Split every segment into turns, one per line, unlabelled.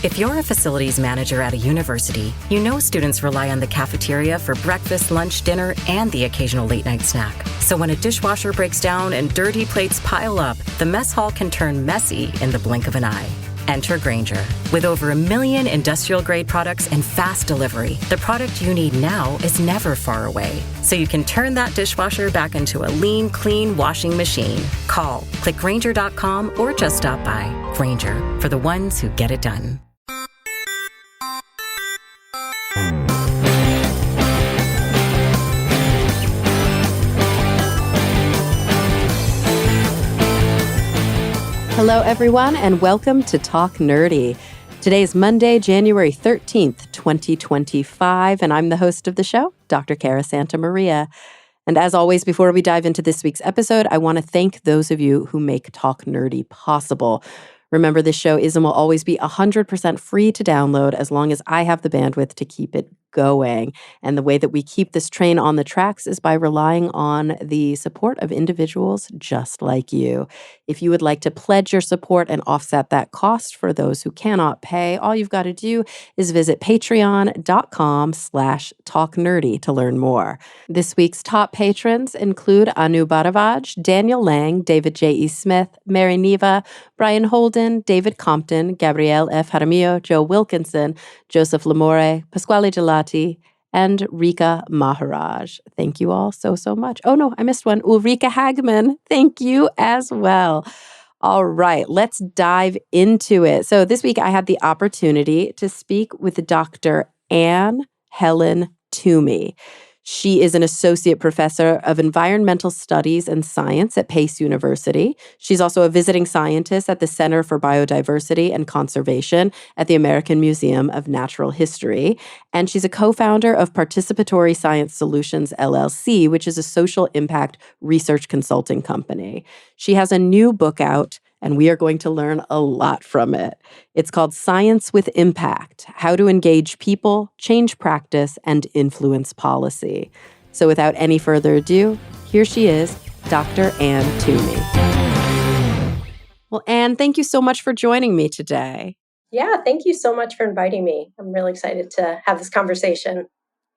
If you're a facilities manager at a university, you know students rely on the cafeteria for breakfast, lunch, dinner, and the occasional late-night snack. So when a dishwasher breaks down and dirty plates pile up, the mess hall can turn messy in the blink of an eye. Enter Grainger. With over 1 million industrial-grade products and fast delivery, the product you need now is never far away. So you can turn that dishwasher back into a lean, clean washing machine. Call, click Grainger.com, or just stop by. Grainger, for the ones who get it done.
Hello, everyone, and welcome to Talk Nerdy. Today is Monday, January 13th, 2025, and I'm the host of the show, Dr. Cara Santa Maria. And as always, before we dive into this week's episode, I want to thank those of you who make Talk Nerdy possible. Remember, this show is and will always be 100% free to download as long as I have the bandwidth to keep it going. And the way that we keep this train on the tracks is by relying on the support of individuals just like you. If you would like to pledge your support and offset that cost for those who cannot pay, all you've got to do is visit patreon.com/talknerdy to learn more. This week's top patrons include Anu Bharavaj, Daniel Lang, David J.E. Smith, Mary Neva, Brian Holden, David Compton, Gabrielle F. Jaramillo, Joe Wilkinson, Joseph Lamore, Pasquale Gelati, and Rika Maharaj. Thank you all so much. Oh no, I missed one. Ulrika Hagman. Thank you as well. All right, let's dive into it. So this week I had the opportunity to speak with Dr. Anne Helen Toomey. She is an associate professor of environmental studies and science at Pace University. She's also a visiting scientist at the Center for Biodiversity and Conservation at the American Museum of Natural History. And she's a co-founder of Participatory Science Solutions, LLC, which is a social impact research consulting company. She has a new book out, and we are going to learn a lot from it. It's called Science with Impact: How to Engage People, Change Practice, and Influence Policy. So without any further ado, here she is, Dr. Anne Toomey. Well, Anne, thank you so much for joining me today.
Yeah, thank you so much for inviting me. I'm really excited to have this conversation.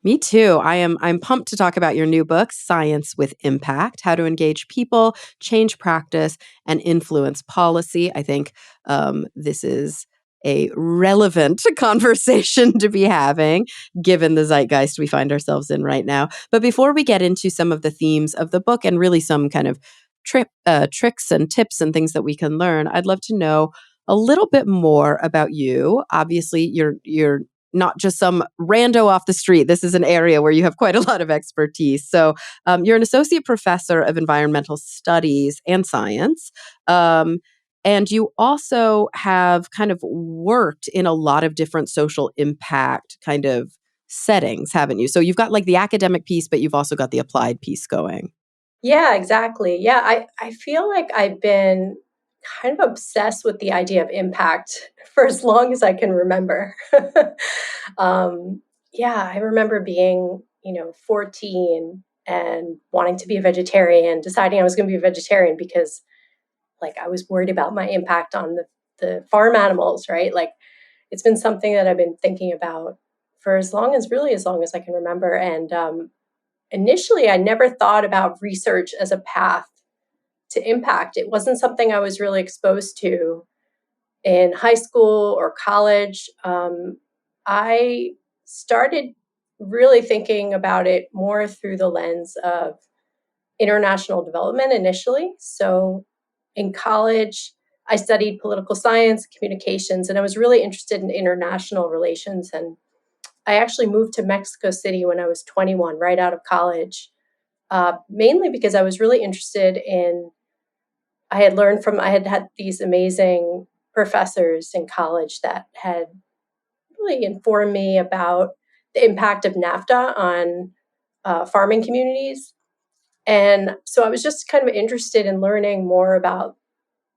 Me too. I'm pumped to talk about your new book, Science with Impact: How to Engage People, Change Practice, and Influence Policy. I think this is a relevant conversation to be having, given the zeitgeist we find ourselves in right now. But before we get into some of the themes of the book and really some kind of tricks and tips and things that we can learn, I'd love to know a little bit more about you. Obviously, you're not just some rando off the street. This is an area where you have quite a lot of expertise. So you're an associate professor of environmental studies and science. And you also have kind of worked in a lot of different social impact kind of settings, haven't you? So you've got like the academic piece, but you've also got the applied piece going.
Yeah, exactly. Yeah, I feel like I've been kind of obsessed with the idea of impact for as long as I can remember. Yeah, I remember being, 14 and wanting to be a vegetarian, deciding I was going to be a vegetarian because like I was worried about my impact on the farm animals, right? Like it's been something that I've been thinking about for as long as I can remember. And initially, I never thought about research as a path to impact. It wasn't something I was really exposed to in high school or college. I started really thinking about it more through the lens of international development initially. So in college, I studied political science, communications, and I was really interested in international relations. And I actually moved to Mexico City when I was 21, right out of college, mainly because I was really interested in, I had had these amazing professors in college that had really informed me about the impact of NAFTA on farming communities. And so I was just kind of interested in learning more about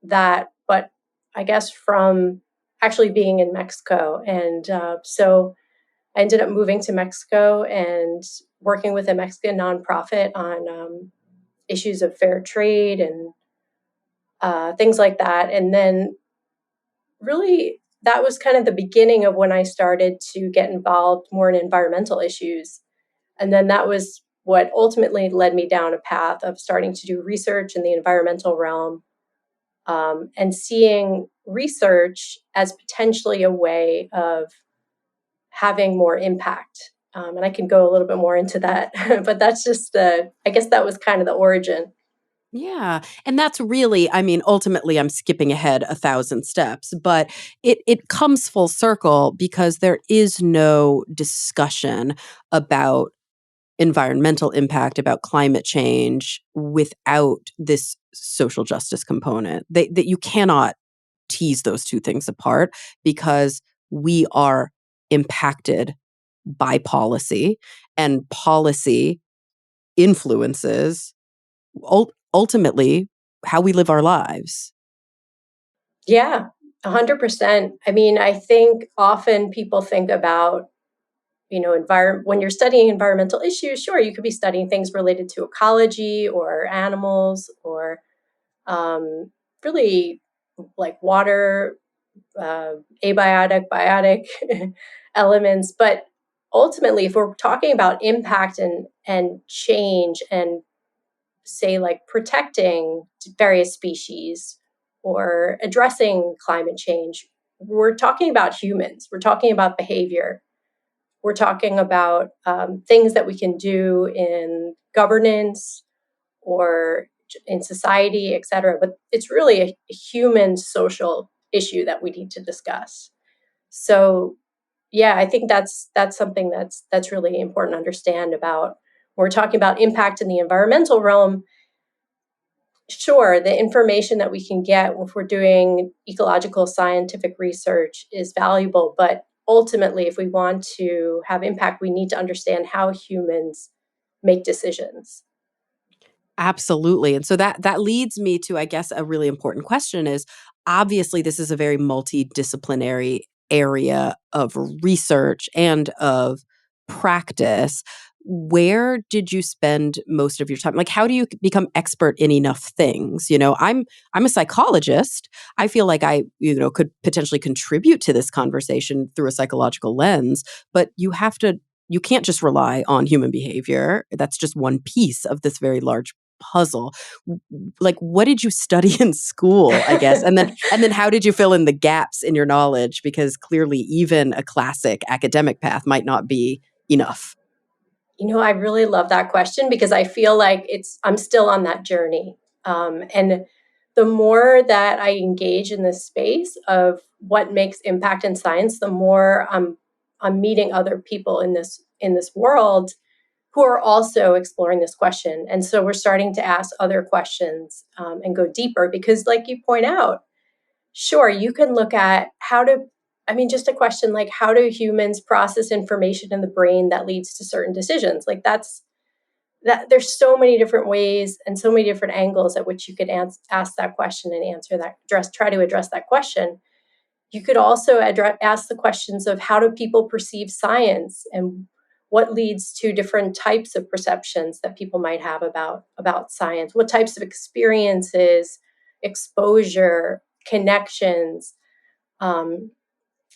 that, but I guess from actually being in Mexico. And so I ended up moving to Mexico and working with a Mexican nonprofit on issues of fair trade and things like that. And then really that was kind of the beginning of when I started to get involved more in environmental issues. And then that was what ultimately led me down a path of starting to do research in the environmental realm, and seeing research as potentially a way of having more impact. And I can go a little bit more into that, but that's just I guess that was kind of the origin.
Yeah. And that's really, I mean, ultimately I'm skipping ahead 1,000 steps, but it comes full circle because there is no discussion about environmental impact, about climate change without this social justice component. That you cannot tease those two things apart because we are impacted by policy, and policy influences ultimately how we live our lives.
Yeah, 100%. I mean, I think often people think about, when you're studying environmental issues, sure, you could be studying things related to ecology or animals or um, really like water, abiotic, biotic elements. But ultimately, if we're talking about impact and change and say like protecting various species or addressing climate change, we're talking about humans. We're talking about behavior. We're talking about things that we can do in governance or in society, et cetera. But it's really a human social issue that we need to discuss. So, yeah, I think that's something that's really important to understand about when we're talking about impact in the environmental realm. Sure, the information that we can get if we're doing ecological scientific research is valuable, but ultimately, if we want to have impact, we need to understand how humans make decisions.
Absolutely. And so that leads me to, I guess, a really important question is obviously this is a very multidisciplinary area of research and of practice. Where did you spend most of your time? Like how do you become expert in enough things? I'm a psychologist. I feel like I, could potentially contribute to this conversation through a psychological lens, but you can't just rely on human behavior. That's just one piece of this very large puzzle. Like what did you study in school, I guess? And then how did you fill in the gaps in your knowledge, because clearly even a classic academic path might not be enough.
I really love that question because I feel like I'm still on that journey. And the more that I engage in this space of what makes impact in science, the more I'm meeting other people in this world who are also exploring this question. And so we're starting to ask other questions, and go deeper because, like you point out, sure, you can look at just a question like, how do humans process information in the brain that leads to certain decisions? Like that there's so many different ways and so many different angles at which you could ask that question and try to address that question. You could also ask the questions of how do people perceive science and what leads to different types of perceptions that people might have about science, what types of experiences, exposure, connections. um,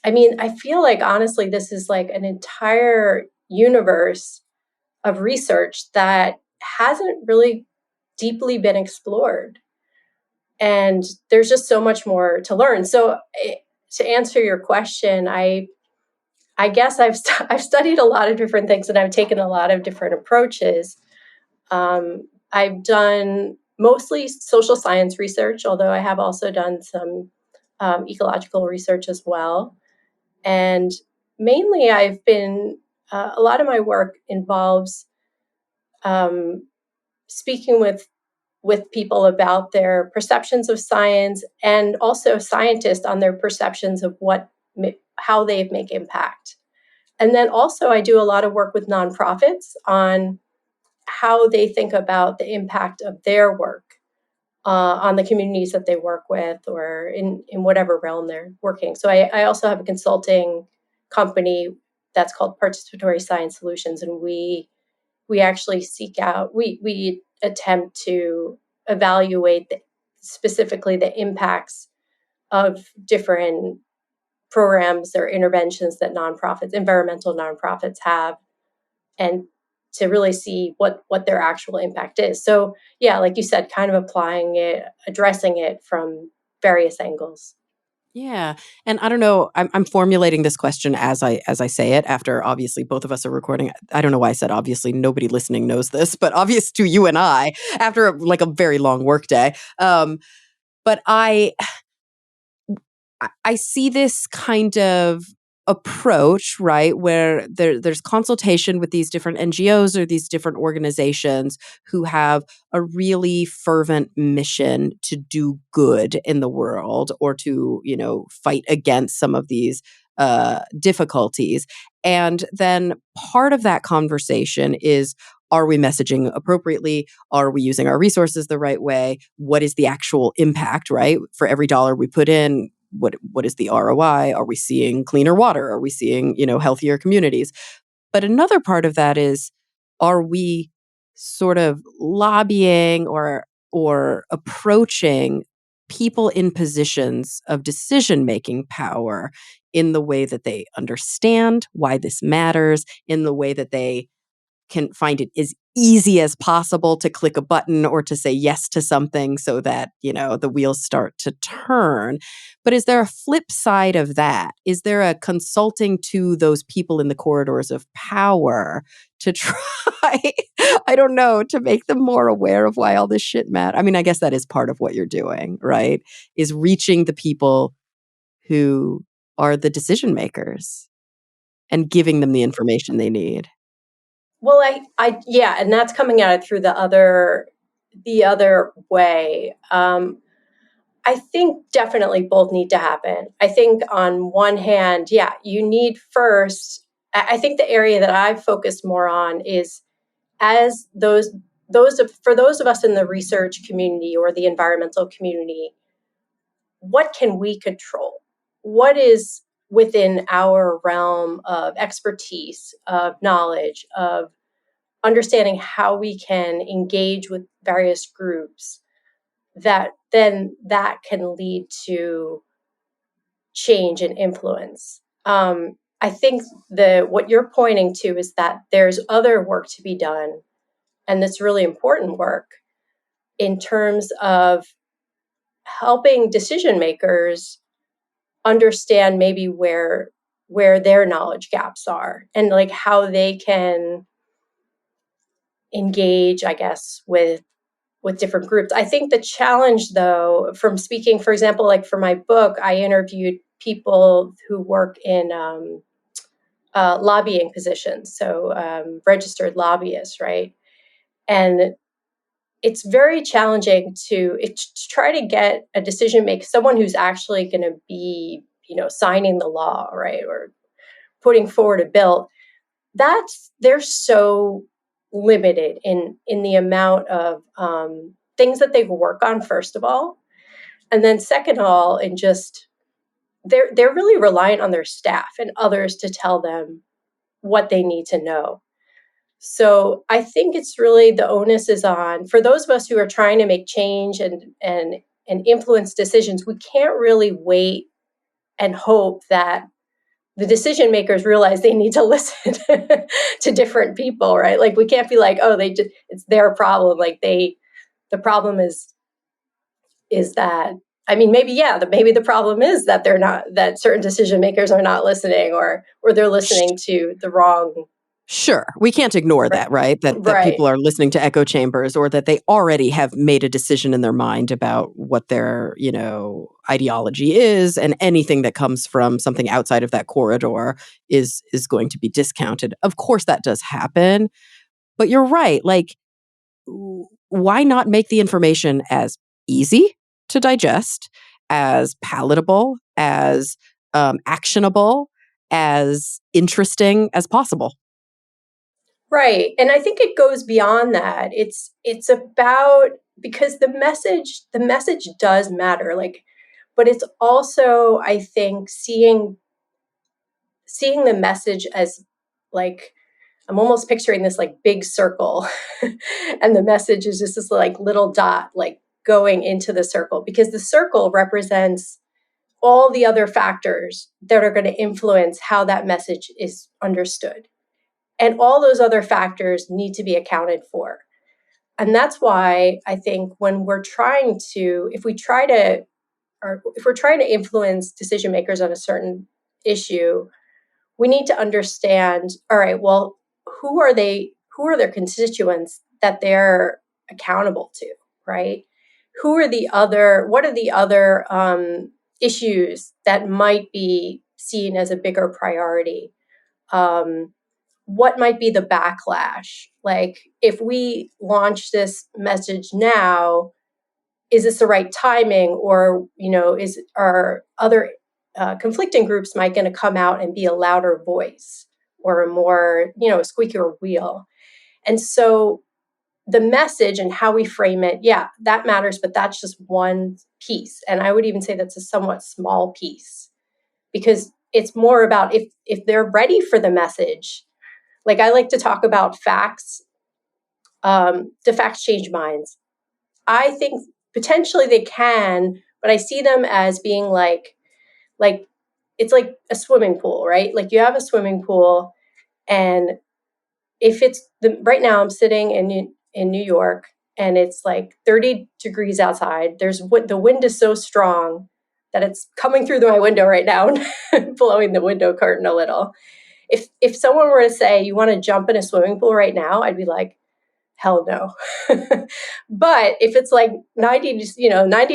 I feel like honestly this is like an entire universe of research that hasn't really deeply been explored, and there's just so much more to learn. So to answer your question, I guess I've studied a lot of different things and I've taken a lot of different approaches. I've done mostly social science research, although I have also done some ecological research as well. And mainly, a lot of my work involves um, speaking with people about their perceptions of science and also scientists on their perceptions of how they make impact. And then also, I do a lot of work with nonprofits on how they think about the impact of their work on the communities that they work with or in whatever realm they're working. So I also have a consulting company that's called Participatory Science Solutions, and we actually we attempt to evaluate specifically the impacts of different programs or interventions that environmental nonprofits have, and to really see what their actual impact is. So yeah, like you said, kind of addressing it from various angles.
Yeah. And I don't know, I'm formulating this question as I say it, after obviously both of us are recording. I don't know why I said obviously, nobody listening knows this, but obvious to you and I after like a very long workday. But I see this kind of approach, right, where there's consultation with these different NGOs or these different organizations who have a really fervent mission to do good in the world, or to, fight against some of these difficulties. And then part of that conversation is, are we messaging appropriately? Are we using our resources the right way? What is the actual impact, right? For every dollar we put in, what is the ROI? Are we seeing cleaner water? Are we seeing, healthier communities? But another part of that is, are we sort of lobbying or approaching people in positions of decision-making power in the way that they understand why this matters, in the way that they can find it as easy as possible to click a button or to say yes to something, so that, the wheels start to turn. But is there a flip side of that? Is there a consulting to those people in the corridors of power to try, I don't know, to make them more aware of why all this shit matters? I mean, I guess that is part of what you're doing, right? Is reaching the people who are the decision makers and giving them the information they need.
Well, yeah, and that's coming at it through the other way. I think definitely both need to happen. I think on one hand, yeah, you need first. I think the area that I've focused more on is, as for those of us in the research community or the environmental community, what can we control? What is within our realm of expertise, of knowledge, of understanding how we can engage with various groups, that can lead to change and influence. I think what you're pointing to is that there's other work to be done, and that's really important work in terms of helping decision makers understand maybe where their knowledge gaps are, and like how they can engage, I guess, with different groups. I think the challenge, though, from speaking, for example, like for my book, I interviewed people who work in lobbying positions, so registered lobbyists, right? And it's very challenging to try to get a decision maker, someone who's actually going to be, signing the law, right, or putting forward a bill. They're so limited in the amount of things that they work on, first of all, and then second of all, in just they're really reliant on their staff and others to tell them what they need to know. So I think it's really, the onus is on, for those of us who are trying to make change and influence decisions. We can't really wait and hope that the decision makers realize they need to listen to different people, right? Like, we can't be like, oh, it's their problem. Like, the problem is that, I mean, maybe, yeah, maybe the problem is that that certain decision makers are not listening, or they're listening to the wrong.
Sure. We can't ignore that, right? That
Right.
people are listening to echo chambers, or that they already have made a decision in their mind about what their, ideology is, and anything that comes from something outside of that corridor is going to be discounted. Of course that does happen, but you're right. Like, why not make the information as easy to digest, as palatable, as actionable, as interesting as possible?
Right. And I think it goes beyond that. It's about, because the message does matter, like, but it's also, I think, seeing the message as, like, I'm almost picturing this like big circle and the message is just this like little dot, like, going into the circle, because the circle represents all the other factors that are going to influence how that message is understood. And all those other factors need to be accounted for. And that's why I think when we're trying to, if we're trying to influence decision makers on a certain issue, we need to understand, all right, well, who are their constituents that they're accountable to, right? What are the other issues that might be seen as a bigger priority? What might be the backlash? Like, if we launch this message now, is this the right timing? Or, are other conflicting groups might going to come out and be a louder voice or a more, squeakier wheel? And so the message and how we frame it, yeah, that matters, but that's just one piece. And I would even say that's a somewhat small piece, because it's more about if they're ready for the message. Like, I like to talk about facts. Do facts change minds? I think potentially they can, but I see them as being like it's like a swimming pool, right? Like, you have a swimming pool, and if it's right now I'm sitting in New York, and it's like 30 degrees outside. The wind is so strong that it's coming through my window right now and blowing the window curtain a little. If someone were to say, you want to jump in a swimming pool right now, I'd be like, hell no. But if it's like 90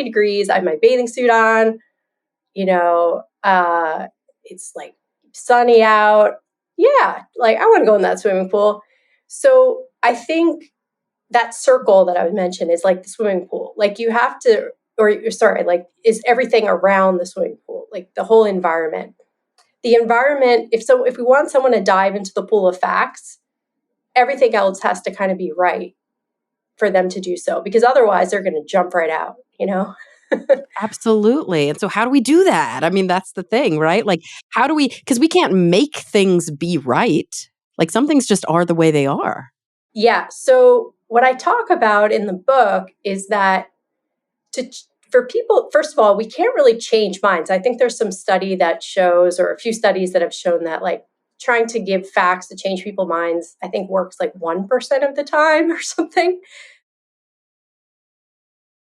degrees, I have my bathing suit on, it's like sunny out. Yeah, like, I want to go in that swimming pool. So I think that circle that I would mention is like the swimming pool. Like, you have to, or sorry, like, is everything around the swimming pool, like the whole environment. The environment, if we want someone to dive into the pool of facts, everything else has to kind of be right for them to do so, because otherwise they're going to jump right out.
Absolutely. And so how do we do that? I mean, that's the thing, right? Like, how do we, because we can't make things be right. Like, some things just are the way they are.
Yeah. So what I talk about in the book is that for people, first of all, we can't really change minds. I think there's some study that shows, or a few studies that have shown that, like, trying to give facts to change people's minds, I think works like 1% of the time or something.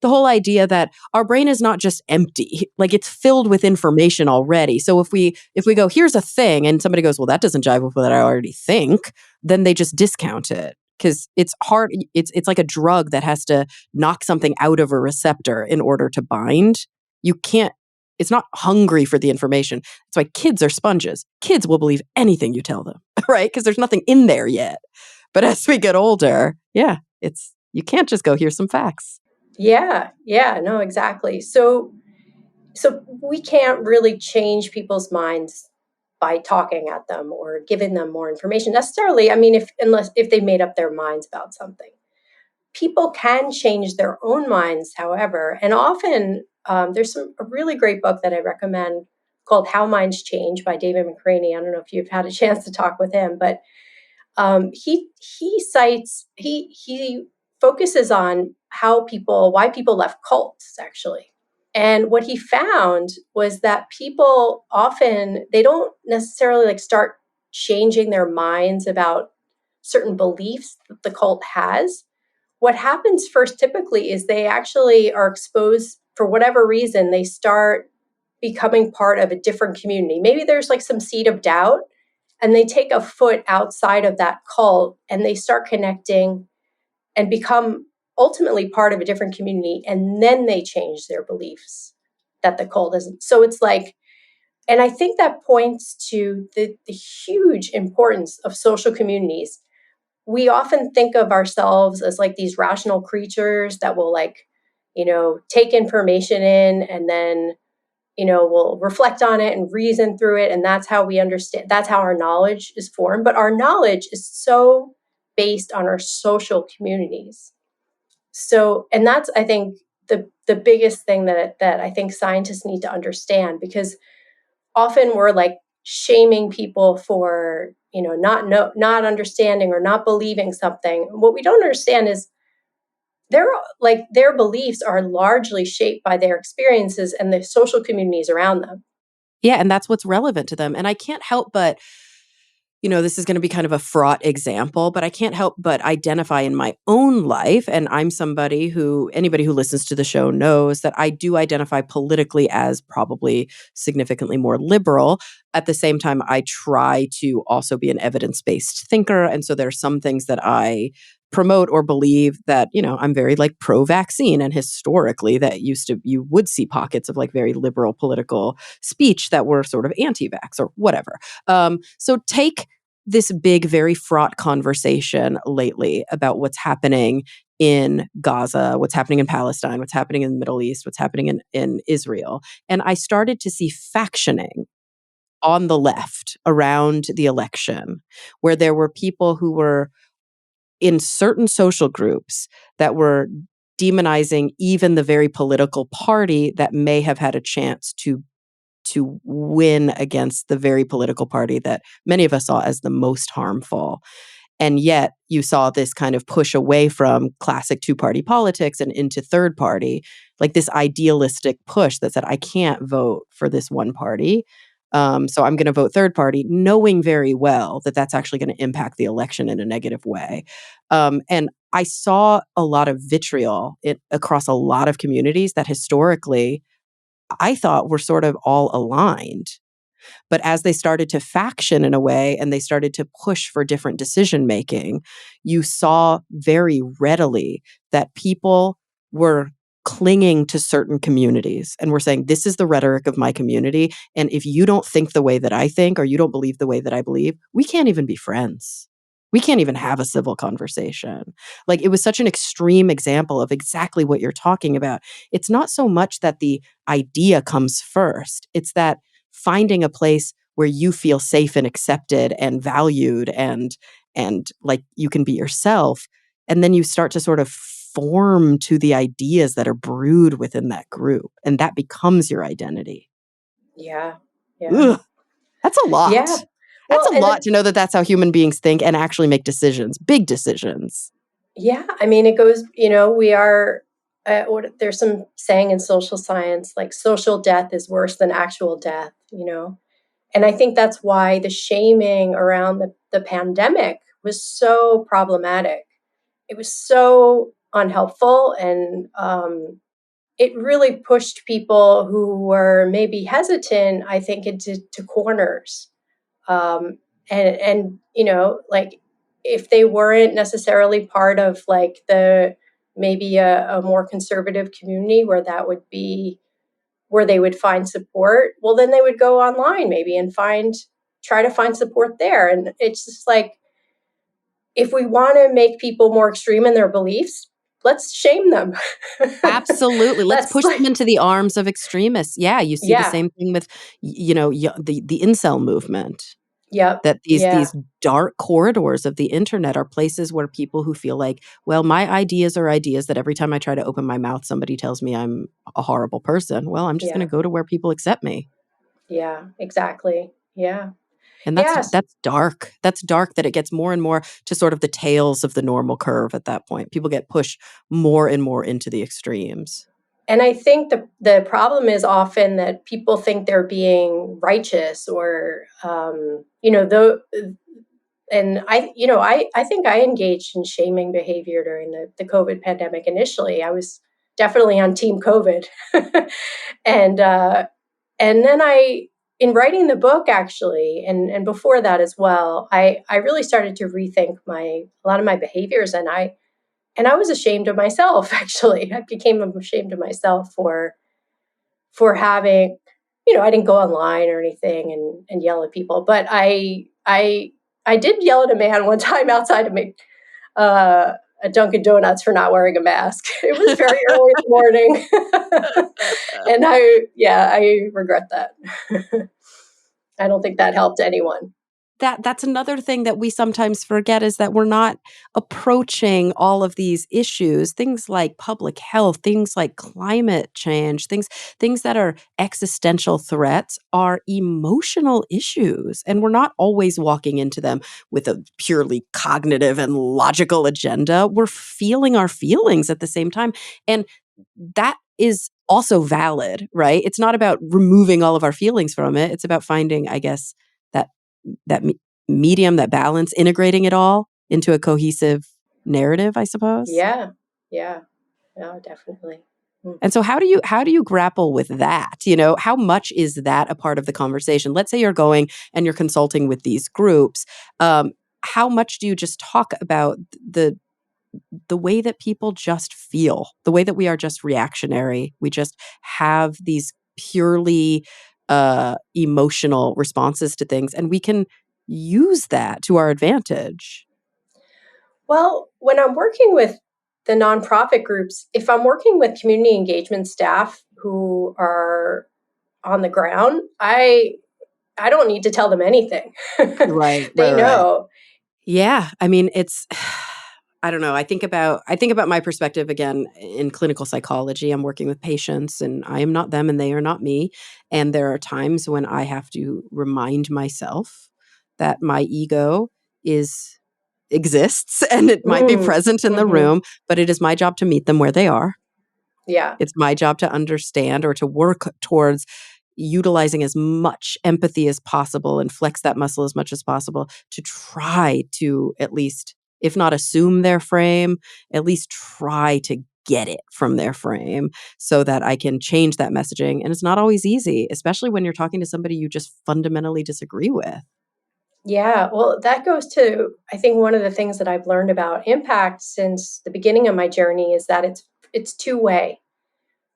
The whole idea that our brain is not just empty, like, it's filled with information already. So if we go, here's a thing, and somebody goes, well, that doesn't jive with what I already think, then they just discount it, because it's hard. It's like a drug that has to knock something out of a receptor in order to bind. You can't. It's not hungry for the information. That's why kids are sponges. Kids will believe anything you tell them, right? Because there's nothing in there yet. But as we get older, yeah, you can't just go, here's some facts.
Yeah, no, exactly. So we can't really change people's minds by talking at them or giving them more information necessarily. I mean, if they made up their minds about something. People can change their own minds, however, and often there's a really great book that I recommend called How Minds Change by David McCraney. I don't know if you've had a chance to talk with him, but he focuses on why people left cults, actually. And what he found was that people often, they don't necessarily like start changing their minds about certain beliefs that the cult has. What happens first typically is they actually are exposed, for whatever reason, they start becoming part of a different community. Maybe there's like some seed of doubt, and they take a foot outside of that cult and they start connecting and become ultimately part of a different community. And then they change their beliefs that the cult isn't. So it's like, and I think that points to the huge importance of social communities. We often think of ourselves as like these rational creatures that will, like, take information in, and then, we'll reflect on it and reason through it. And that's how we understand, that's how our knowledge is formed. But our knowledge is so based on our social communities. So, and that's, I think, the biggest thing that I think scientists need to understand, because often we're like shaming people for, not understanding or not believing something. What we don't understand is their beliefs are largely shaped by their experiences and the social communities around them.
Yeah, and that's what's relevant to them. And I can't help but, this is going to be kind of a fraught example, but I can't help but identify in my own life. And I'm somebody who, anybody who listens to the show knows that I do identify politically as probably significantly more liberal. At the same time, I try to also be an evidence-based thinker. And so there are some things that I promote or believe that, I'm very like pro-vaccine. And historically, you would see pockets of like very liberal political speech that were sort of anti-vax or whatever. So take this big, very fraught conversation lately about what's happening in Gaza, what's happening in Palestine, what's happening in the Middle East, what's happening in Israel. And I started to see factioning on the left around the election, where there were people who were in certain social groups that were demonizing even the very political party that may have had a chance to win against the very political party that many of us saw as the most harmful. And yet you saw this kind of push away from classic two-party politics and into third party, like this idealistic push that said, I can't vote for this one party. So I'm going to vote third party, knowing very well that that's actually going to impact the election in a negative way. And I saw a lot of vitriol across a lot of communities that historically I thought were sort of all aligned. But as they started to faction in a way and they started to push for different decision making, you saw very readily that people were clinging to certain communities and were saying, this is the rhetoric of my community. And if you don't think the way that I think, or you don't believe the way that I believe, we can't even be friends. We can't even have a civil conversation. Like, it was such an extreme example of exactly what you're talking about. It's not so much that the idea comes first. It's that finding a place where you feel safe and accepted and valued and like you can be yourself. And then you start to sort of form to the ideas that are brewed within that group. And that becomes your identity.
Yeah. Yeah.
Ugh, that's a lot.
Yeah.
That's
Well,
a lot to know that that's how human beings think and actually make decisions, big decisions.
yeah. I mean, it goes, we are, there's some saying in social science, like social death is worse than actual death, And I think that's why the shaming around the pandemic was so problematic. It was so unhelpful. And it really pushed people who were maybe hesitant, I think, into corners. Um, and like, if they weren't necessarily part of like maybe a more conservative community where that would be where they would find support, well, then they would go online maybe and try to find support there. And it's just like, if we want to make people more extreme in their beliefs, let's shame them.
Absolutely. Let's
That's
push them
like,
into the arms of extremists. Yeah, you see the
yeah,
same thing with, the incel movement.
yep,
That
yeah,
these dark corridors of the internet are places where people who feel like, well, my ideas are ideas that every time I try to open my mouth, somebody tells me I'm a horrible person. Well, I'm just going
yeah,
to go to where people accept me.
yeah, exactly. Yeah.
And
Yes.
that's dark. That's dark that it gets more and more to sort of the tails of the normal curve at that point. People get pushed more and more into the extremes.
And I think the problem is often that people think they're being righteous or, though, and I think I engaged in shaming behavior during the COVID pandemic. Initially, I was definitely on team COVID. and, and then in writing the book actually, and before that as well, I really started to rethink a lot of my behaviors, and I was ashamed of myself. Actually, I became ashamed of myself for having, I didn't go online or anything and yell at people, but I did yell at a man one time outside of a Dunkin' Donuts for not wearing a mask. It was very early in the morning, and I regret that. I don't think that helped anyone.
that's another thing that we sometimes forget, is that we're not approaching all of these issues, things like public health, things like climate change, things that are existential threats are emotional issues. And we're not always walking into them with a purely cognitive and logical agenda. We're feeling our feelings at the same time. And that is also valid, right? It's not about removing all of our feelings from it. It's about finding, I guess, that medium, that balance, integrating it all into a cohesive narrative, I suppose.
Yeah. Yeah. No, definitely.
And so how do you grapple with that? How much is that a part of the conversation? Let's say you're going and you're consulting with these groups. How much do you just talk about the way that people just feel, the way that we are just reactionary? We just have these purely emotional responses to things, and we can use that to our advantage.
Well, when I'm working with the nonprofit groups, if I'm working with community engagement staff who are on the ground, I don't need to tell them anything.
Right,
They
right.
know.
Yeah, I mean, it's I don't know. I think about my perspective again in clinical psychology. I'm working with patients, and I am not them and they are not me. And there are times when I have to remind myself that my ego is exists and it might be
Mm,
present in the
mhm.
room, but it is my job to meet them where they are.
Yeah.
It's my job to understand or to work towards utilizing as much empathy as possible and flex that muscle as much as possible to try to at least, if not assume their frame, at least try to get it from their frame so that I can change that messaging. And it's not always easy, especially when you're talking to somebody you just fundamentally disagree with.
Yeah. Well, that goes to, I think, one of the things that I've learned about impact since the beginning of my journey is that it's two-way.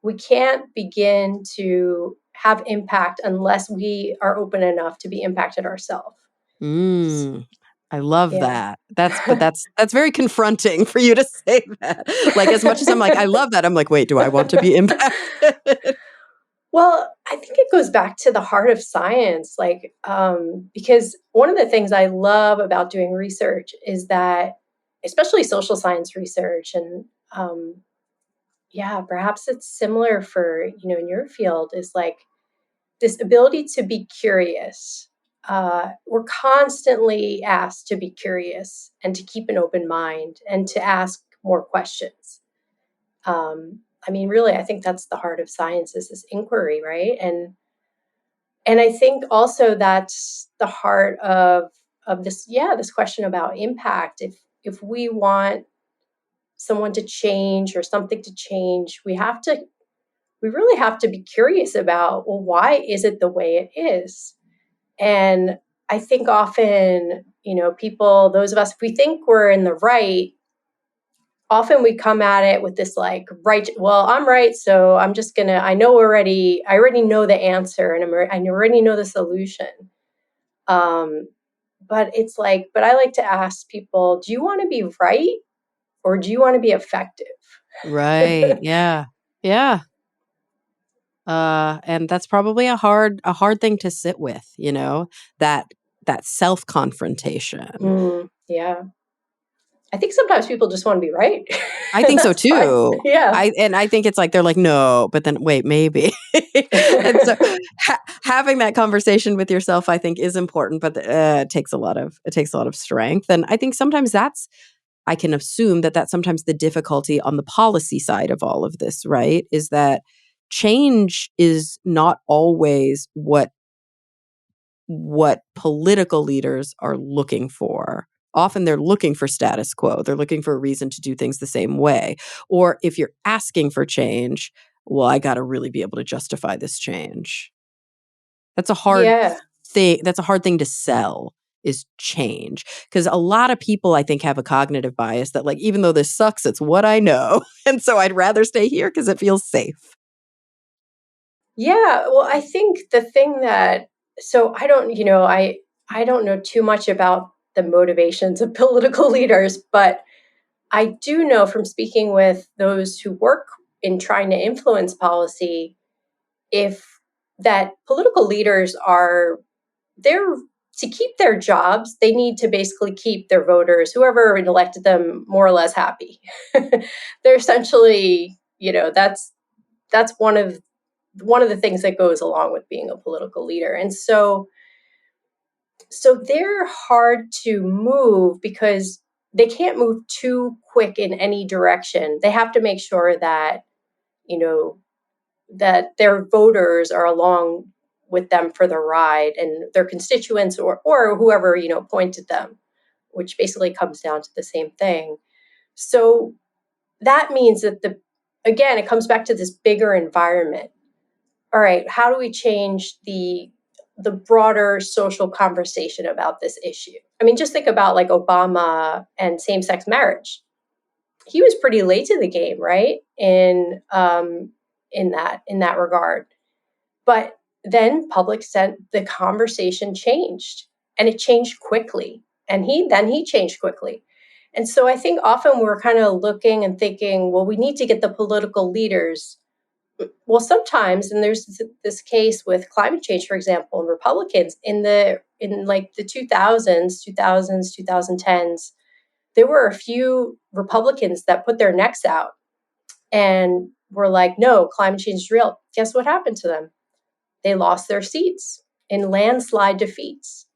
We can't begin to have impact unless we are open enough to be impacted ourselves.
Mm, I love
Yeah.
that. That's very confronting for you to say that. Like, as much as I'm like, I love that, I'm like, wait, do I want to be impacted?
Well, I think it goes back to the heart of science, like, because one of the things I love about doing research is that, especially social science research, and yeah, perhaps it's similar for in your field, is like this ability to be curious. We're constantly asked to be curious and to keep an open mind and to ask more questions. I mean, really, I think that's the heart of science, is this inquiry, right? And I think also that's the heart of this, yeah, this question about impact. If we want someone to change or something to change, we really have to be curious about, well, why is it the way it is? And I think often, people, those of us, if we think we're in the right, often we come at it with this like, right, well, I'm right, so I'm just gonna, I already know the answer, and I already know the solution. Um, but it's like, but I like to ask people, do you want to be right or do you want to be effective?
Right. Yeah. Yeah. And that's probably a hard thing to sit with, that that self-confrontation.
Yeah. I think sometimes people just want to be right.
I
And
think so
that's fine.
too.
Yeah.
I think it's like they're like, "No," but then wait, maybe. And so having that conversation with yourself, I think, is important, but it takes a lot of strength. And I think sometimes I can assume that that's sometimes the difficulty on the policy side of all of this, right? Is that change is not always what political leaders are looking for. Often they're looking for status quo. They're looking for a reason to do things the same way. Or if you're asking for change, well, I got to really be able to justify this change. That's a hard
Yeah.
thing. That's a hard thing to sell, is change. Because a lot of people, I think, have a cognitive bias that, like, even though this sucks, it's what I know. And so I'd rather stay here because it feels safe.
Yeah. Well, I think the thing that, so I don't know too much about the motivations of political leaders, but I do know from speaking with those who work in trying to influence policy, if that political leaders are, they're to keep their jobs, they need to basically keep their voters, whoever elected them, more or less happy. They're essentially, that's one of the things that goes along with being a political leader. And so they're hard to move because they can't move too quick in any direction. They have to make sure that, that their voters are along with them for the ride, and their constituents or whoever, appointed them, which basically comes down to the same thing. So that means that again, it comes back to this bigger environment. All right, how do we change the broader social conversation about this issue? I mean, just think about like Obama and same-sex marriage. He was pretty late to the game, right? In that regard. But then the conversation changed, and it changed quickly. And he changed quickly. And so I think often we're kind of looking and thinking, well, we need to get the political leaders. Well, sometimes, and there's this case with climate change, for example, and Republicans in like the 2010s, there were a few Republicans that put their necks out and were like, no, climate change is real. Guess what happened to them? They lost their seats in landslide defeats.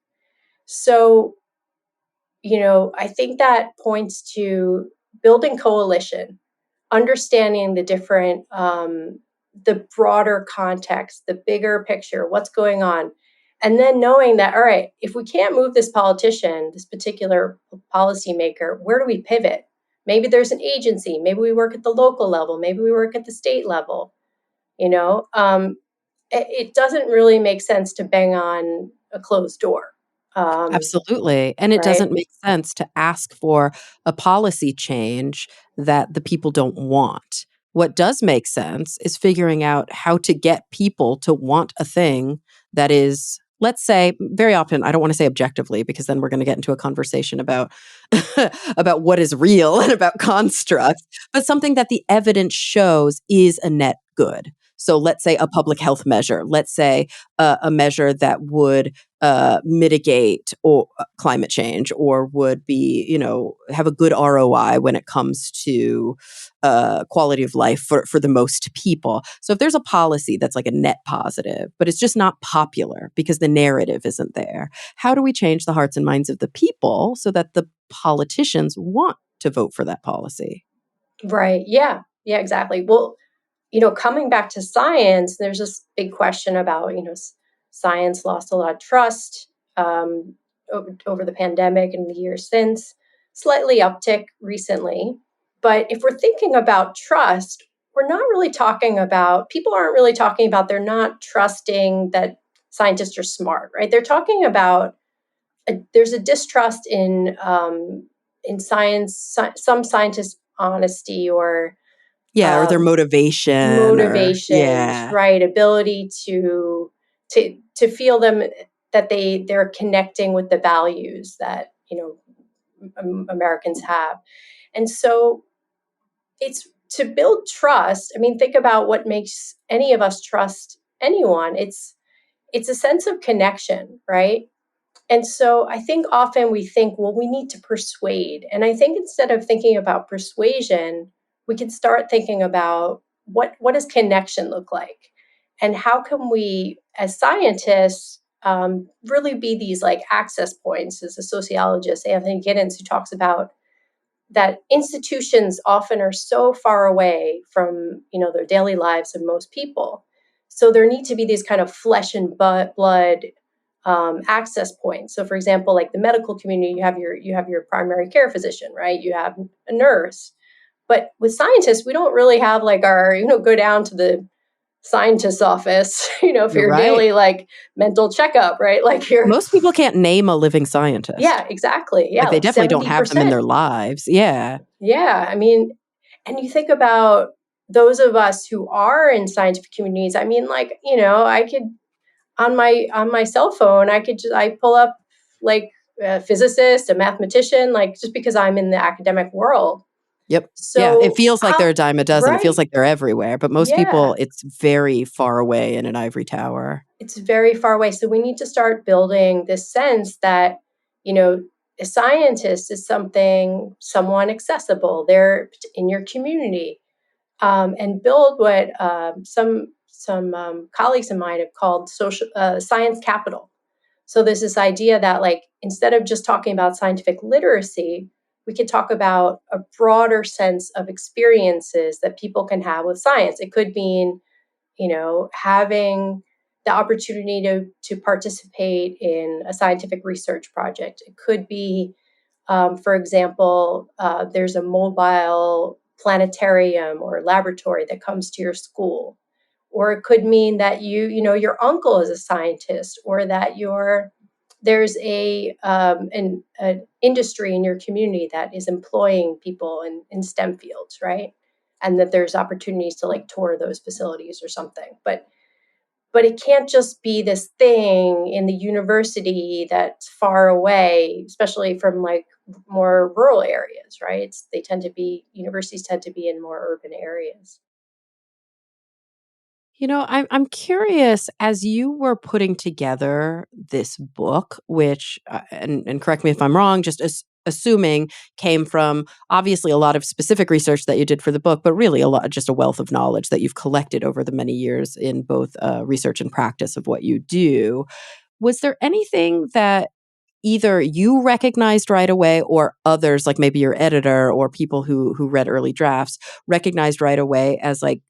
So, I think that points to building coalition, understanding the broader context, the bigger picture, what's going on. And then knowing that, all right, if we can't move this politician, this particular policymaker, where do we pivot? Maybe there's an agency. Maybe we work at the local level. Maybe we work at the state level. It doesn't really make sense to bang on a closed door.
Absolutely. And it
Right.
doesn't make sense to ask for a policy change that the people don't want. What does make sense is figuring out how to get people to want a thing that is, let's say, very often, I don't want to say objectively, because then we're going to get into a conversation about about what is real and about constructs, but something that the evidence shows is a net good. So let's say a public health measure, let's say a measure that would mitigate climate change, or would be, have a good ROI when it comes to quality of life for the most people. So if there's a policy that's like a net positive, but it's just not popular because the narrative isn't there, how do we change the hearts and minds of the people so that the politicians want to vote for that policy?
Right. Yeah. Yeah, exactly. Well, coming back to science, there's this big question about, science lost a lot of trust over the pandemic and the years since, slightly uptick recently. But if we're thinking about trust, people aren't really talking about they're not trusting that scientists are smart, right? They're talking about there's a distrust in science, some scientists' honesty or
Or their
motivation,
yeah.
right? Ability to feel them, that they're connecting with the values that Americans have. And so it's to build trust. I mean, think about what makes any of us trust anyone. It's a sense of connection, right? And so I think often we think, well, we need to persuade. And I think instead of thinking about persuasion, we can start thinking about what does connection look like? And how can we, as scientists, really be these like access points? As a sociologist, Anthony Giddens, who talks about that institutions often are so far away from their daily lives of most people. So there need to be these kind of flesh and blood access points. So, for example, like the medical community, you have your primary care physician, right? You have a nurse. But with scientists, we don't really have like our go down to the scientist's office, for
You're
your
right.
daily like mental checkup, right? Like
Most people can't name a living scientist.
Yeah, exactly. Yeah,
Like they
like
definitely don't have them in
70%.
their lives. Yeah.
Yeah, I mean, and you think about those of us who are in scientific communities. I mean, like, I could on my cell phone, I pull up like a physicist, a mathematician, like just because I'm in the academic world.
Yep. Yeah. It
So
feels like
how,
they're a dime a dozen. It feels
right.
like they're everywhere. But most
Yeah.
people, it's very far away in an ivory tower.
It's very far away. So we need to start building this sense that, you know, a scientist is someone accessible. They're in your community, and build what some colleagues of mine have called social science capital. So there's this idea that, like, instead of just talking about scientific literacy, we could talk about a broader sense of experiences that people can have with science. It could mean, having the opportunity to participate in a scientific research project. It could be, for example, there's a mobile planetarium or laboratory that comes to your school. Or it could mean that your uncle is a scientist, or that there's an industry in your community that is employing people in STEM fields, right? And that there's opportunities to, like, tour those facilities or something. But it can't just be this thing in the university that's far away, especially from, like, more rural areas, right? Universities tend to be in more urban areas.
I'm curious, as you were putting together this book, which, and correct me if I'm wrong, just assuming came from obviously a lot of specific research that you did for the book, but really just a wealth of knowledge that you've collected over the many years in both research and practice of what you do. Was there anything that either you recognized right away or others, like maybe your editor or people who read early drafts, recognized right away as, like,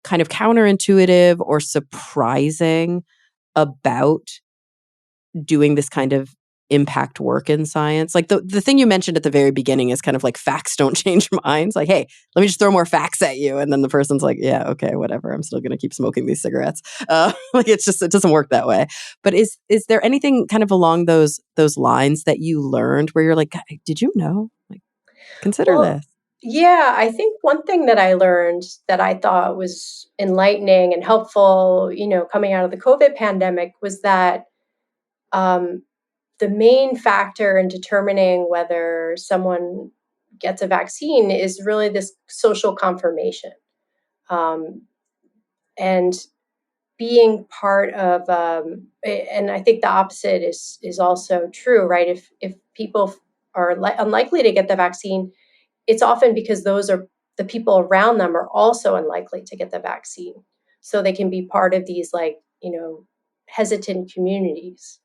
kind of counterintuitive or surprising about doing this kind of impact work in science? Like, the thing you mentioned at the very beginning is kind of like facts don't change minds. Like, hey, let me just throw more facts at you. And then the person's like, yeah, okay, whatever. I'm still going to keep smoking these cigarettes. Like, it doesn't work that way. But is there anything kind of along those lines that you learned where you're like, did you know? Like, consider
Well,
this.
yeah, I think one thing that I learned that I thought was enlightening and helpful, coming out of the COVID pandemic, was that, um, the main factor in determining whether someone gets a vaccine is really this social confirmation. Um, and being part of, and I think the opposite is also true, right? If people are unlikely to get the vaccine, it's often because those are the people around them are also unlikely to get the vaccine. So they can be part of these, like, hesitant communities.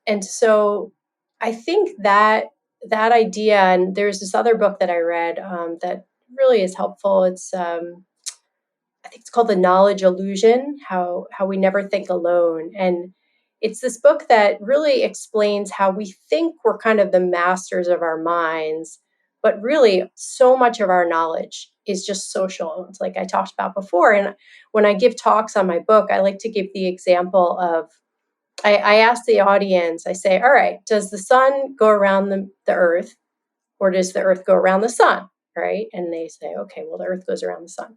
And so I think that idea, and there's this other book that I read, that really is helpful. I think it's called The Knowledge Illusion, how we never think alone. And it's this book that really explains how we think we're kind of the masters of our minds, but really so much of our knowledge is just social. It's like I talked about before. And when I give talks on my book, I like to give the example of, I ask the audience, I say, all right, does the sun go around the earth, or does the earth go around the sun? Right? And they say, okay, well, the earth goes around the sun.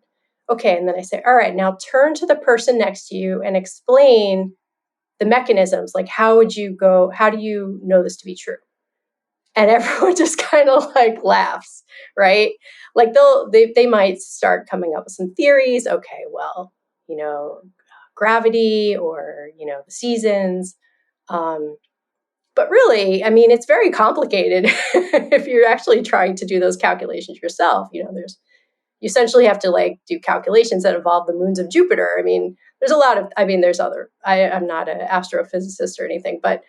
Okay. And then I say, all right, now turn to the person next to you and explain the mechanisms. Like, how do you know this to be true? And everyone just kind of, like, laughs, right? Like, they might start coming up with some theories. Okay, well, you know, gravity, or, the seasons. Um, but really, I mean, it's very complicated if you're actually trying to do those calculations yourself. You essentially have to, like, do calculations that involve the moons of Jupiter. I mean, there's other, I'm not an astrophysicist or anything, but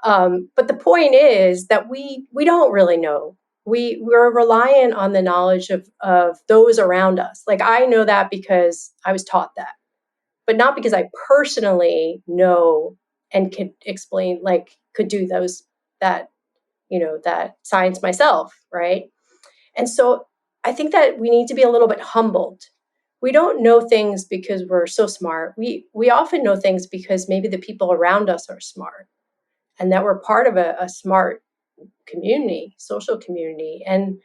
the point is that we don't really know. We're reliant on the knowledge of those around us. Like, I know that because I was taught that, but not because I personally know and could explain, like, could do that, that science myself, right? And so I think that we need to be a little bit humbled. We don't know things because we're so smart. We often know things because maybe the people around us are smart, and that we're part of a smart community, social community. And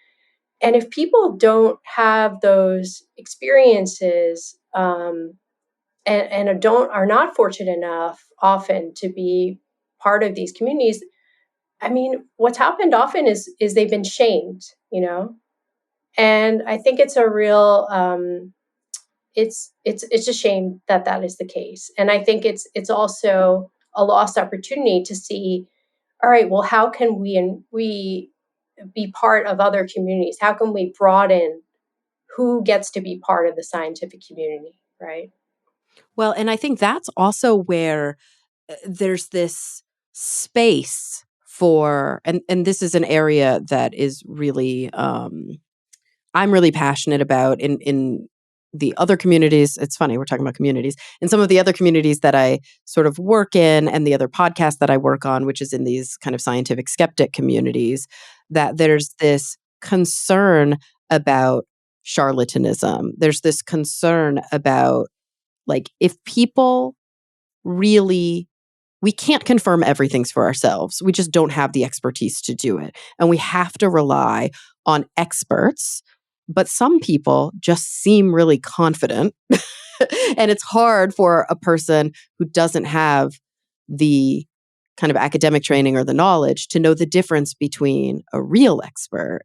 if people don't have those experiences, and are not fortunate enough often to be part of these communities, I mean, what's happened often is they've been shamed, And I think it's a real, it's a shame that that is the case. And I think it's also a lost opportunity to see, all right, well, how can we be part of other communities? How can we broaden who gets to be part of the scientific community, right?
Well, and I think that's also where there's this space for, and this is an area that is really I'm really passionate about in the other communities. It's funny, we're talking about communities. In some of the other communities that I sort of work in and the other podcasts that I work on, which is in these kind of scientific skeptic communities, that there's this concern about charlatanism. There's this concern about, like, if people really, we can't confirm everything's for ourselves. We just don't have the expertise to do it. And we have to rely on experts. But some people just seem really confident. And it's hard for a person who doesn't have the kind of academic training or the knowledge to know the difference between a real expert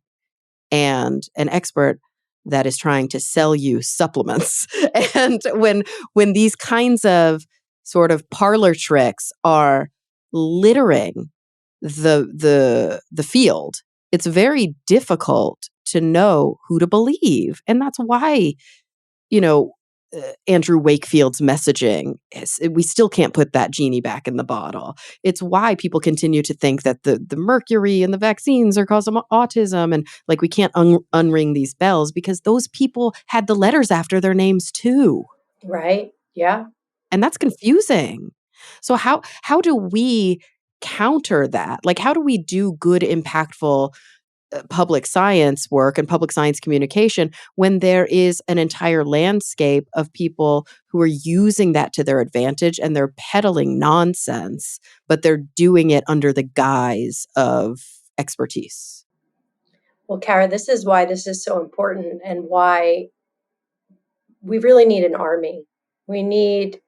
and an expert that is trying to sell you supplements. And when these kinds of sort of parlor tricks are littering the field, it's very difficult to know who to believe. And that's why, you know, Andrew Wakefield's messaging is, we still can't put that genie back in the bottle. It's why people continue to think that the mercury and the vaccines are causing autism, and like we can't unring these bells because those people had the letters after their names too.
Right. Yeah.
And that's confusing. So how do we counter that? Like, how do we do good, impactful public science work and public science communication when there is an entire landscape of people who are using that to their advantage and they're peddling nonsense, but they're doing it under the guise of expertise?
Well, Kara, this is why this is so important and why we really need an army. We need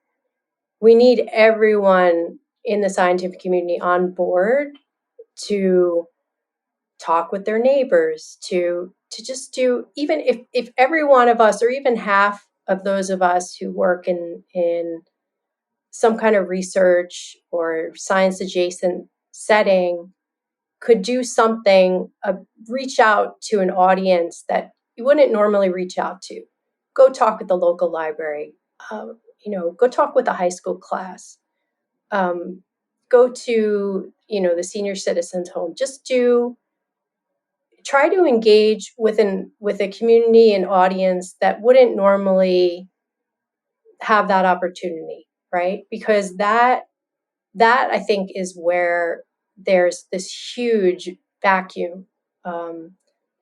everyone in the scientific community on board to talk with their neighbors, to just do, even if every one of us or even half of those of us who work in some kind of research or science adjacent setting could do something, reach out to an audience that you wouldn't normally reach out to. Go talk at the local library. Go talk with a high school class. Go to the senior citizens home. Try to engage with a community and audience that wouldn't normally have that opportunity, right? Because that I think is where there's this huge vacuum.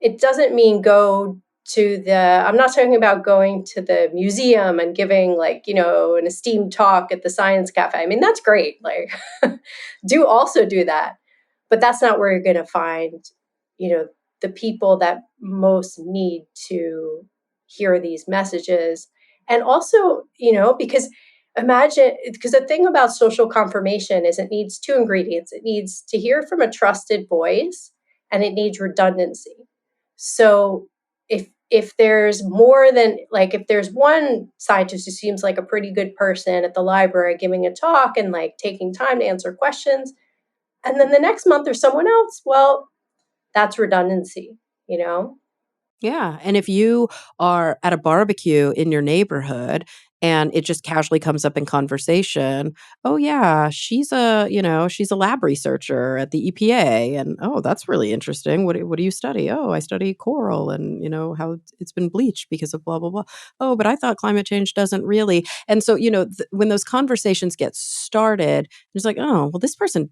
It doesn't mean go to I'm not talking about going to the museum and giving an esteemed talk at the science cafe. I mean, that's great. Like, also do that. But that's not where you're going to find, the people that most need to hear these messages. And also, because the thing about social confirmation is it needs two ingredients. It needs to hear from a trusted voice and it needs redundancy. So if there's more than, like, if there's one scientist who seems like a pretty good person at the library giving a talk and like taking time to answer questions, and then the next month there's someone else, well, that's redundancy, you know?
Yeah. And if you are at a barbecue in your neighborhood and it just casually comes up in conversation, oh yeah, she's a lab researcher at the EPA. And oh, that's really interesting. What do you study? Oh, I study coral and how it's been bleached because of blah, blah, blah. Oh, but I thought climate change doesn't really. And so, when those conversations get started, it's like, oh, well, this person,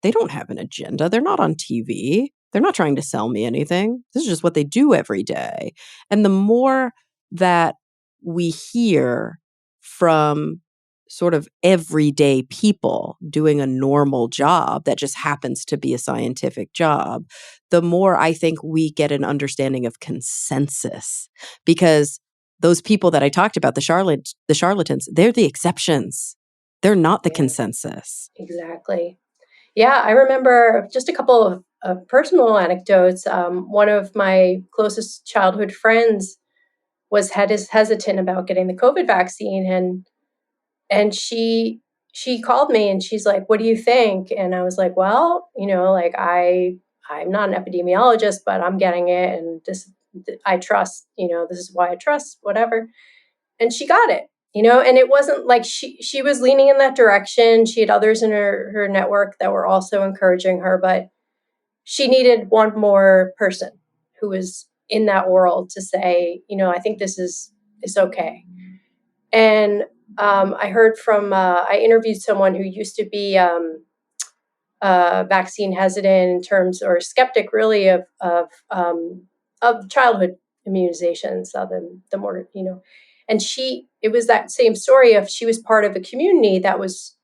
they don't have an agenda. They're not on TV. They're not trying to sell me anything. This is just what they do every day. And the more that we hear from sort of everyday people doing a normal job that just happens to be a scientific job, the more I think we get an understanding of consensus. Because those people that I talked about, the charlatans, they're the exceptions. They're not the consensus.
Exactly. Yeah, I remember just a couple of personal anecdotes. One of my closest childhood friends was hesitant about getting the COVID vaccine, and she called me and she's like, "What do you think?" And I was like, "Well, like I'm not an epidemiologist, but I'm getting it, and this I trust. This is why I trust whatever." And she got it. And it wasn't like she was leaning in that direction. She had others in her network that were also encouraging her, but she needed one more person who was in that world to say, I think this is okay. And I heard from I interviewed someone who used to be vaccine hesitant in terms, or skeptic really, of childhood immunizations, the more and it was that same story of she was part of a community that was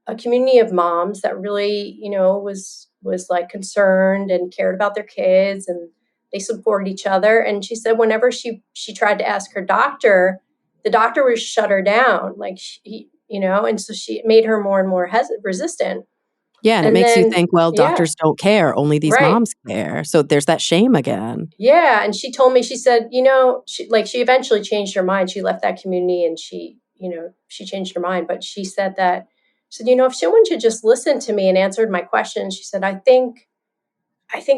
a community of moms that really, was like concerned and cared about their kids, and they supported each other. And she said whenever she tried to ask her doctor, the doctor would shut her down, like and so she made her more and more resistant.
Yeah, and it
And
makes you
then,
think, well,
yeah,
doctors don't care, only these
right.
moms care. So there's that shame again.
Yeah. And she told me, she said, she eventually changed her mind. She left that community and she changed her mind. But she said if someone should just listen to me and answered my questions, she said, I think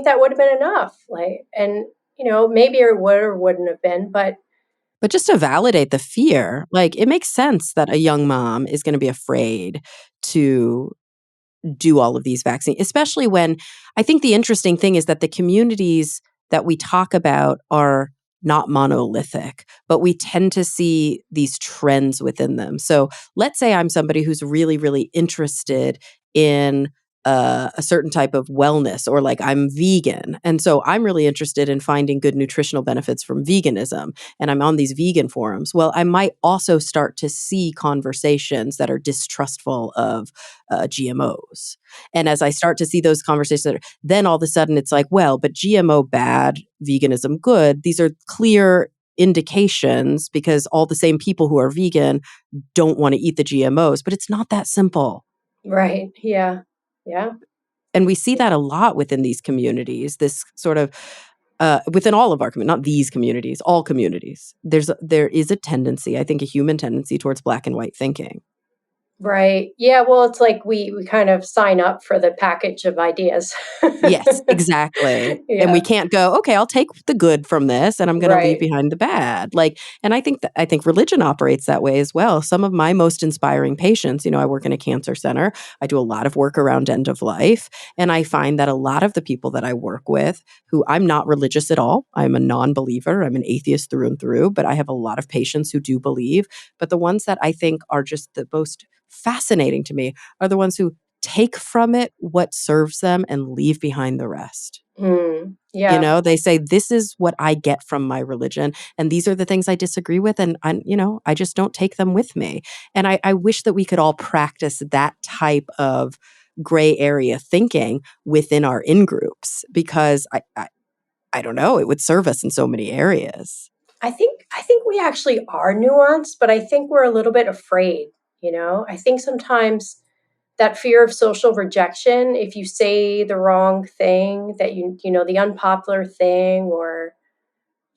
that would have been enough. Like, and, maybe it would or wouldn't have been, but
But just to validate the fear, like it makes sense that a young mom is going to be afraid to do all of these vaccines, especially when I think the interesting thing is that the communities that we talk about are not monolithic, but we tend to see these trends within them. So let's say I'm somebody who's really, really interested in a certain type of wellness, or like I'm vegan. And so I'm really interested in finding good nutritional benefits from veganism. And I'm on these vegan forums. Well, I might also start to see conversations that are distrustful of GMOs. And as I start to see those conversations, then all of a sudden it's like, well, but GMO bad, veganism good. These are clear indications because all the same people who are vegan don't want to eat the GMOs, but it's not that simple.
right. Yeah. Yeah.
And we see that a lot within these communities, this sort of within all of our not these communities, all communities. There is a tendency, I think, a human tendency towards black and white thinking.
Right. Yeah. Well, it's like we kind of sign up for the package of ideas.
Yes, exactly. And we
Yeah.
can't go, okay, I'll take the good from this and I'm going to leave
Right.
behind the bad. Like, and I think religion operates that way as well. Some of my most inspiring patients, I work in a cancer center. I do a lot of work around end of life, and I find that a lot of the people that I work with, who I'm not religious at all, I'm a non-believer, I'm an atheist through and through, but I have a lot of patients who do believe. But the ones that I think are just the most fascinating to me are the ones who take from it what serves them and leave behind the rest.
Yeah.
They say, this is what I get from my religion. And these are the things I disagree with. And I just don't take them with me. And I wish that we could all practice that type of gray area thinking within our in groups, because I don't know, it would serve us in so many areas.
I think we actually are nuanced, but I think we're a little bit afraid. I think sometimes that fear of social rejection, if you say the wrong thing, that the unpopular thing, or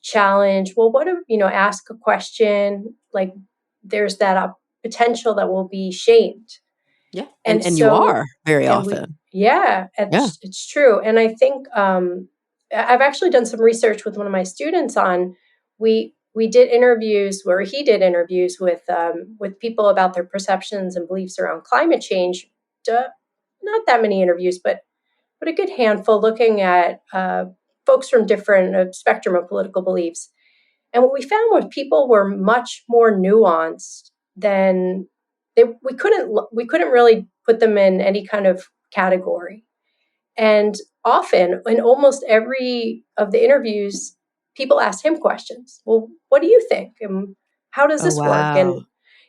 challenge, well, what if, ask a question, like there's that potential that will be shamed.
Yeah.
And
And you
so,
are very
and we,
often.
yeah,
Yeah.
it's true. And I think I've actually done some research with one of my students on, we did interviews, where he did interviews with people about their perceptions and beliefs around climate change. Not that many interviews, but a good handful, looking at folks from different spectrum of political beliefs. And what we found was people were much more nuanced than we couldn't really put them in any kind of category. And often, in almost every of the interviews, people asked him questions. Well, what do you think? And how does
Oh,
this work?
wow.
And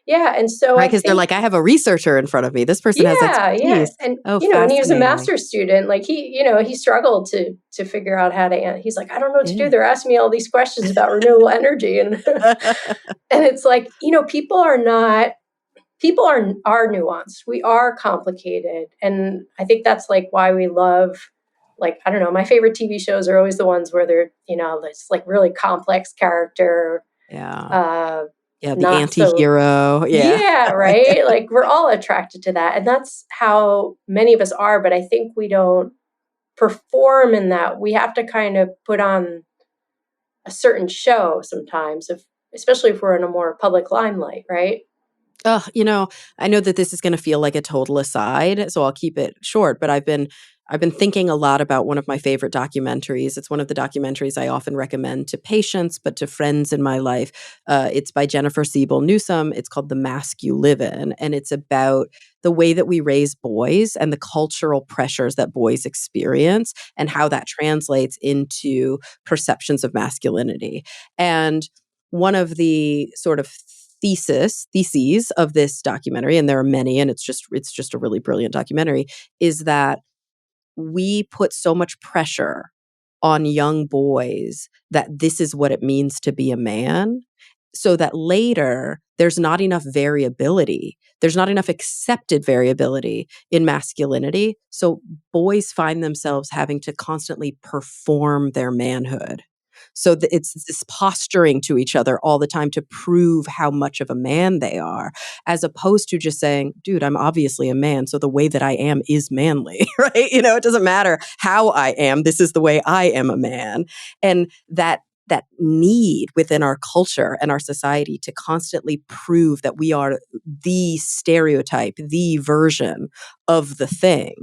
yeah, and so
Right,
I
because they're
think,
like, I have a researcher in front of me. This person has
yeah,
expertise.
and
Oh,
and he was a
fascinating.
master's student. Like he struggled to figure out how to. He's like, I don't know what to do.
Yeah.
They're asking me all these questions about renewable energy, and and it's like, people are nuanced. We are complicated, and I think that's like why we love like, I don't know, my favorite TV shows are always the ones where they're, this like really complex character,
Yeah.
uh,
Yeah, the
not so,
anti-hero. Yeah.
yeah, right? Like we're all attracted to that. And that's how many of us are, but I think we don't perform in that. We have to kind of put on a certain show sometimes, especially if we're in a more public limelight, right?
Oh, I know that this is going to feel like a total aside, so I'll keep it short, but I've been thinking a lot about one of my favorite documentaries. It's one of the documentaries I often recommend to patients, but to friends in my life. It's by Jennifer Siebel Newsom. It's called The Mask You Live In, and it's about the way that we raise boys and the cultural pressures that boys experience and how that translates into perceptions of masculinity. And one of the sort of theses of this documentary, and there are many, and it's just a really brilliant documentary, is that we put so much pressure on young boys that this is what it means to be a man, so that later there's not enough variability. There's not enough accepted variability in masculinity. So boys find themselves having to constantly perform their manhood. So it's this posturing to each other all the time to prove how much of a man they are, as opposed to just saying, dude, I'm obviously a man. So the way that I am is manly, right? It doesn't matter how I am. This is the way I am a man. And that need within our culture and our society to constantly prove that we are the stereotype, the version of the thing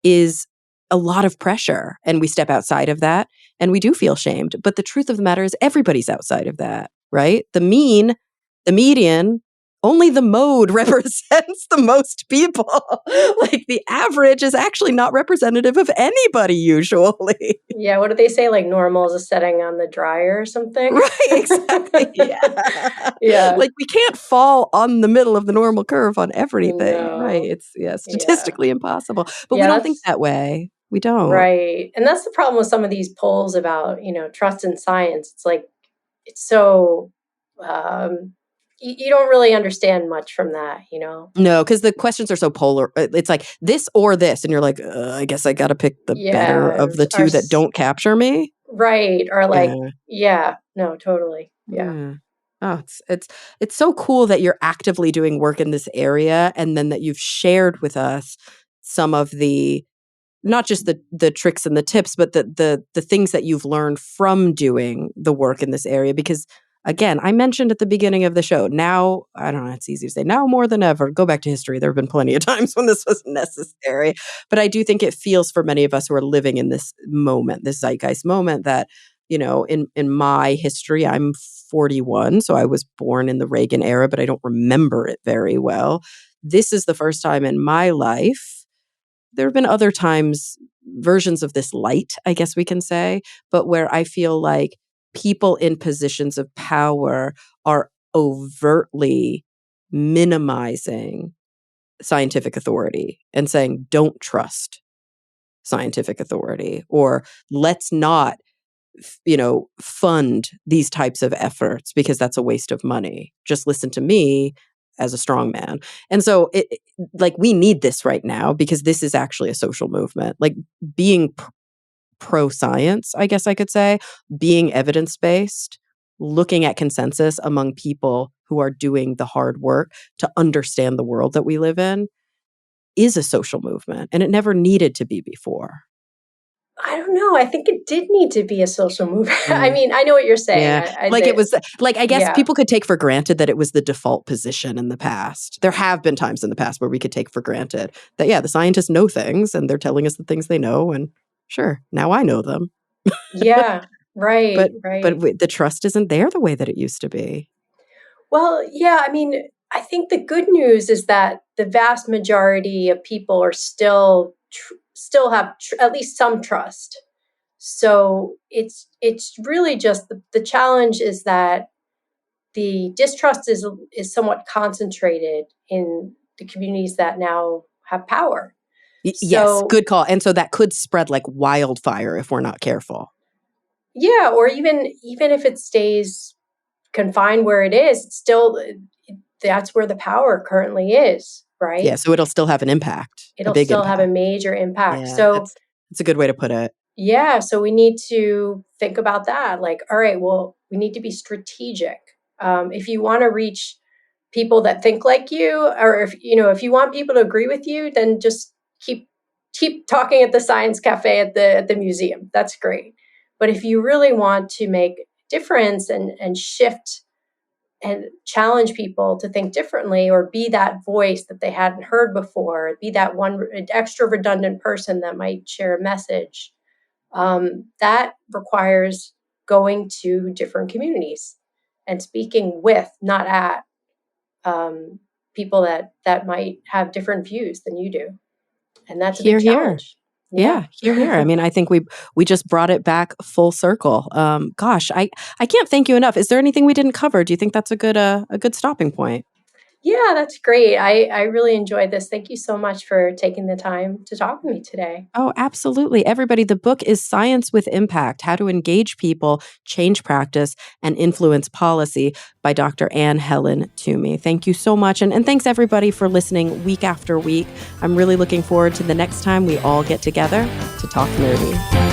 is a lot of pressure. And we step outside of that and we do feel shamed. But the truth of the matter is everybody's outside of that, right? The median, only the mode represents the most people. Like the average is actually not representative of anybody usually.
Yeah, what do they say? Like normal is a setting on the dryer or something?
Right, exactly. Yeah.
Yeah.
Like we can't fall on the middle of the normal curve on everything. Right.
No.
It's
Yeah.
statistically impossible. But we
Yeah,
don't think
that's
that way. We don't.
right. And that's the problem with some of these polls about, trust in science. It's like it's so you don't really understand much from that.
No, because the questions are so polar. It's like this or this, and you're like, I guess I got to pick the better
Yeah,
of the two that don't capture me.
right. Or like,
Yeah.
yeah, no, totally. Yeah.
Yeah. Oh, it's so cool that you're actively doing work in this area, and then that you've shared with us some of the not just the tricks and the tips, but the things that you've learned from doing the work in this area. Because again, I mentioned at the beginning of the show, now I don't know, it's easy to say now more than ever. Go back to history. There have been plenty of times when this was necessary. But I do think it feels for many of us who are living in this moment, this zeitgeist moment, that, in my history, I'm 41, so I was born in the Reagan era, but I don't remember it very well. This is the first time in my life. There have been other times, versions of this light, I guess we can say, but where I feel like people in positions of power are overtly minimizing scientific authority and saying, don't trust scientific authority, or let's not fund these types of efforts because that's a waste of money. Just listen to me as a strong man. And so like we need this right now because this is actually a social movement. Like being pro science, I guess I could say, being evidence based, looking at consensus among people who are doing the hard work to understand the world that we live in is a social movement, and it never needed to be before.
I don't know. I think it did need to be a social movement. I
Mm.
mean, I know what you're saying.
Yeah, like it was like I guess
Yeah.
people could take for granted that it was the default position in the past. There have been times in the past where we could take for granted that the scientists know things and they're telling us the things they know, and sure, now I know them.
Yeah. Right.
But
Right.
the trust isn't there the way that it used to be.
Well, yeah. I mean, I think the good news is that the vast majority of people are still have at least some trust. So it's really just the challenge is that the distrust is somewhat concentrated in the communities that now have power.
Yes,
So
good call. And so that could spread like wildfire if we're not careful.
yeah, or even if it stays confined where it is, it's still that's where the power currently is,
Yeah,
right?
so it'll still have an impact, a
It'll
big
still have a
impact.
major impact.
Yeah,
So
It's a good way to put it.
Yeah, so we need to think about that. Like, all right, well, we need to be strategic. If you want to reach people that think like you, or if you want people to agree with you, then just keep talking at the science cafe at the museum. That's great. But if you really want to make difference and shift and challenge people to think differently, or be that voice that they hadn't heard before, be that one extra redundant person that might share a message, that requires going to different communities and speaking with, not at, people that might have different views than you do, and that's a big
Here, here.
challenge. Yeah.
Yeah, here, here. I mean, I think we just brought it back full circle. Gosh, I can't thank you enough. Is there anything we didn't cover? Do you think that's a good stopping point?
Yeah, that's great. I really enjoyed this. Thank you so much for taking the time to talk with me today.
Oh, absolutely. Everybody, the book is Science with Impact: How to Engage People, Change Practice, and Influence Policy by Dr. Anne Helen Toomey. Thank you so much. And thanks everybody for listening week after week. I'm really looking forward to the next time we all get together to talk nerdy.